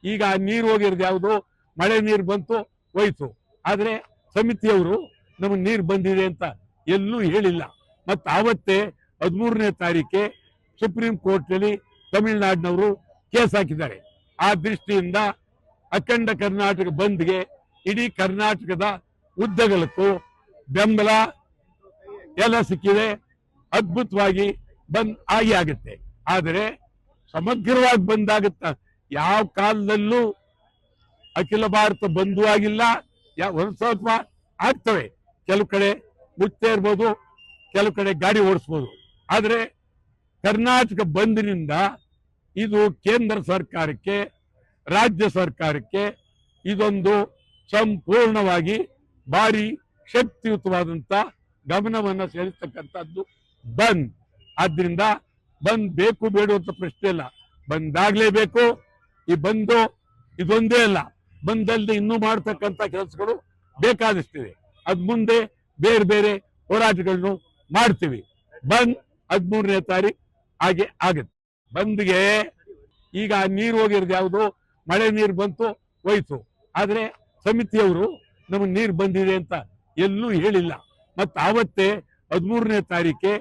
ಈಗ ನೀರು ಹೋಗಿರೋದು ಯಾವುದು, ಮಳೆ ನೀರು ಬಂತು ಹೋಯ್ತು. ಆದ್ರೆ ಸಮಿತಿಯವರು ನಮಗೆ ನೀರು ಬಂದಿದೆ ಅಂತ ಎಲ್ಲೂ ಹೇಳಿಲ್ಲ. ಮತ್ತೆ ಆವತ್ತೇ 13ನೇ ತಾರೀಕೆ ಸುಪ್ರೀಂ ಕೋರ್ಟ್ನಲ್ಲಿ ತಮಿಳುನಾಡಿನವರು ಕೇಸ್ ಹಾಕಿದ್ದಾರೆ. ಆ ದೃಷ್ಟಿಯಿಂದ ಅಖಂಡ ಕರ್ನಾಟಕ ಬಂದ್ಗೆ ಇಡೀ ಕರ್ನಾಟಕದ ಉದ್ದಗಲಕ್ಕೂ ಬೆಂಬಲ ಎಲ್ಲ ಸಿಕ್ಕಿದೆ. ಅದ್ಭುತವಾಗಿ ಬಂದ್ ಆಗುತ್ತೆ. ಆದರೆ ಸಮಗ್ರವಾಗಿ ಬಂದಾಗುತ್ತ ಯಾವ ಕಾಲದಲ್ಲೂ ಅಖಿಲ ಭಾರತ ಬಂಧು ಆಗಿಲ್ಲ. ಒಂದು ಸ್ವಲ್ಪ ಆಗ್ತವೆ, ಕೆಲವು ಕಡೆ ಮುಚ್ಚೇ ಇರ್ಬೋದು, ಕೆಲವು ಕಡೆ ಗಾಡಿ ಓಡಿಸ್ಬೋದು. ಆದರೆ ಕರ್ನಾಟಕ ಬಂದ್ನಿಂದ ಇದು ಕೇಂದ್ರ ಸರ್ಕಾರಕ್ಕೆ, ರಾಜ್ಯ ಸರ್ಕಾರಕ್ಕೆ ಇದೊಂದು ಸಂಪೂರ್ಣವಾಗಿ ಭಾರಿ ಶಕ್ತಿಯುತವಾದಂತ ಗಮನವನ್ನು ಸೆಳೆಸ್ತಕ್ಕಂಥದ್ದು ಬಂದ್. ಆದ್ರಿಂದ ಬಂದ್ ಬೇಕು ಬೇಡ ಅಂತ ಪ್ರಶ್ನೆ ಇಲ್ಲ, ಬಂದಾಗ್ಲೇಬೇಕು. ಈ ಬಂದು ಇದೊಂದೇ ಅಲ್ಲ, ಬಂದಲ್ಲದೆ ಇನ್ನೂ ಮಾಡ್ತಕ್ಕಂಥ ಕೆಲಸಗಳು ಬೇಕಾದಷ್ಟಿದೆ. ಅದ್ ಮುಂದೆ ಬೇರೆ ಬೇರೆ ಹೋರಾಟಗಳನ್ನು ಮಾಡ್ತೀವಿ. ಬಂದ್ 13ನೇ ತಾರೀಕು ಹಾಗೆ ಆಗುತ್ತೆ. ಬಂದ್ಗೆ ಈಗ ನೀರು ಹೋಗಿರೋದು ಯಾವುದು, ಮಳೆ ನೀರು ಬಂತು ಹೋಯ್ತು. ಆದ್ರೆ ಸಮಿತಿಯವರು ನಮಗೆ ನೀರು ಬಂದಿದೆ ಅಂತ ಎಲ್ಲೂ ಹೇಳಿಲ್ಲ. ಮತ್ತೆ ಆವತ್ತೇ 13ನೇ ತಾರೀಕೆ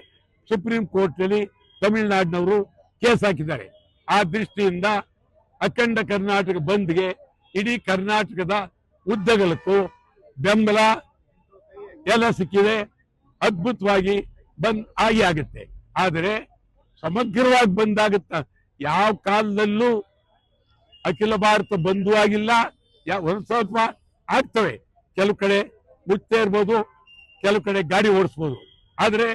ಸುಪ್ರೀಂ ಕೋರ್ಟ್ನಲ್ಲಿ ತಮಿಳುನಾಡಿನವರು ಕೇಸ್ ಹಾಕಿದ್ದಾರೆ. ಆ ದೃಷ್ಟಿಯಿಂದ ಅಖಂಡ ಕರ್ನಾಟಕ ಬಂದ್ಗೆ ಇಡೀ ಕರ್ನಾಟಕದ ಉದ್ದಗಲಕ್ಕೂ ಬೆಂಬಲ ಎಲ್ಲ ಸಿಕ್ಕಿದೆ. ಅದ್ಭುತವಾಗಿ ಬಂದ್ ಆಗುತ್ತೆ. ಆದರೆ ಸಮಗ್ರವಾಗಿ ಬಂದಾಗುತ್ತ ಯಾವ ಕಾಲದಲ್ಲೂ ಅಖಿಲ ಭಾರತ ಬಂಧು ಆಗಿಲ್ಲ. ಒಂದು ಸ್ವಲ್ಪ ಆಗ್ತವೆ, ಕೆಲವು ಕಡೆ ಮುಚ್ಚೇ ಇರ್ಬೋದು, ಕೆಲವು ಕಡೆ ಗಾಡಿ ಓಡಿಸ್ಬೋದು. ಆದರೆ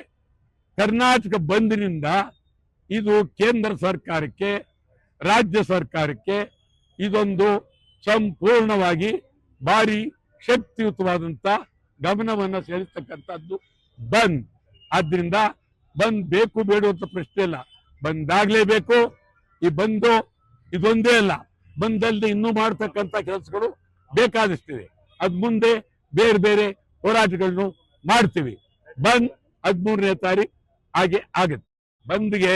ಕರ್ನಾಟಕ ಬಂದ್ನಿಂದ ಇದು ಕೇಂದ್ರ ಸರ್ಕಾರಕ್ಕೆ, ರಾಜ್ಯ ಸರ್ಕಾರಕ್ಕೆ ಇದೊಂದು ಸಂಪೂರ್ಣವಾಗಿ ಭಾರಿ ಶಕ್ತಿಯುತವಾದಂತ ಗಮನವನ್ನು ಸೆಳೆಸ್ತಕ್ಕಂಥದ್ದು ಬಂದ್. ಆದ್ರಿಂದ ಬಂದ್ ಬೇಕು ಬೇಡ ಅಂತ ಪ್ರಶ್ನೆ ಇಲ್ಲ, ಬಂದಾಗ್ಲೇಬೇಕು. ಈ ಬಂದು ಇದೊಂದೇ ಅಲ್ಲ, ಬಂದಲ್ಲದೆ ಇನ್ನೂ ಮಾಡ್ತಕ್ಕಂಥ ಕೆಲಸಗಳು ಬೇಕಾದಷ್ಟಿದೆ. ಅದ್ ಮುಂದೆ ಬೇರೆ ಬೇರೆ ಹೋರಾಟಗಳನ್ನು ಮಾಡ್ತೀವಿ. ಬಂದ್ 13ನೇ ತಾರೀಕು ಹಾಗೆ ಆಗುತ್ತೆ. ಬಂದ್ಗೆ